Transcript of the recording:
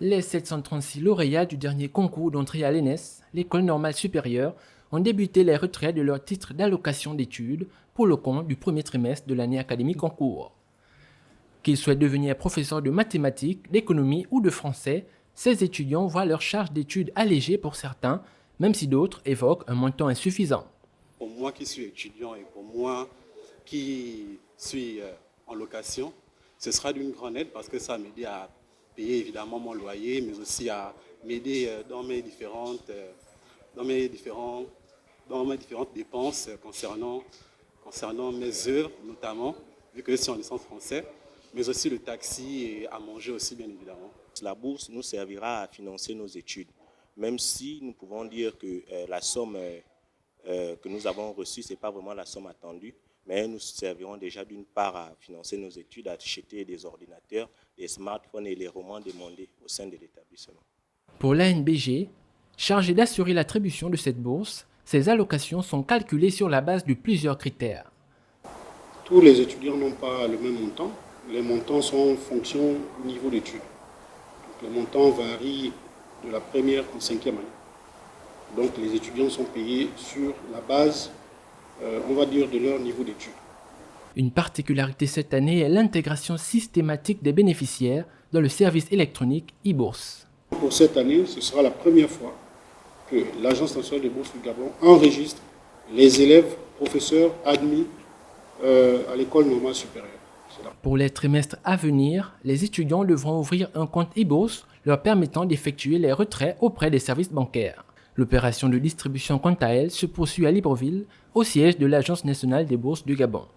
Les 736 lauréats du dernier concours d'entrée à l'ENS, l'École normale supérieure, ont débuté les retraits de leur titre d'allocation d'études pour le compte du premier trimestre de l'année académique en cours. Qu'ils souhaitent devenir professeurs de mathématiques, d'économie ou de français, ces étudiants voient leur charge d'études allégée pour certains, même si d'autres évoquent un montant insuffisant. Pour moi qui suis étudiant et pour moi qui suis en location, ce sera d'une grande aide parce que ça m'aide à payer évidemment mon loyer, mais aussi à m'aider dans mes différentes dépenses concernant mes œuvres notamment, vu que je suis en licence français, mais aussi le taxi et à manger aussi bien évidemment. La bourse nous servira à financer nos études, même si nous pouvons dire que la somme que nous avons reçue, ce n'est pas vraiment la somme attendue, mais nous servirons déjà d'une part à financer nos études, à acheter des ordinateurs, des smartphones et les romans demandés au sein de l'établissement. Pour l'ANBG, chargée d'assurer l'attribution de cette bourse, ces allocations sont calculées sur la base de plusieurs critères. Tous les étudiants n'ont pas le même montant. Les montants sont en fonction du niveau d'études. Les montants varient de la première en cinquième année. Donc les étudiants sont payés sur la base, on va dire, de leur niveau d'études. Une particularité cette année est l'intégration systématique des bénéficiaires dans le service électronique e-bourse. Pour cette année, ce sera la première fois que l'Agence nationale des bourses du Gabon enregistre les élèves, professeurs admis à l'école normale supérieure. Pour les trimestres à venir, les étudiants devront ouvrir un compte e-bourse leur permettant d'effectuer les retraits auprès des services bancaires. L'opération de distribution, quant à elle, se poursuit à Libreville, au siège de l'Agence nationale des bourses du Gabon.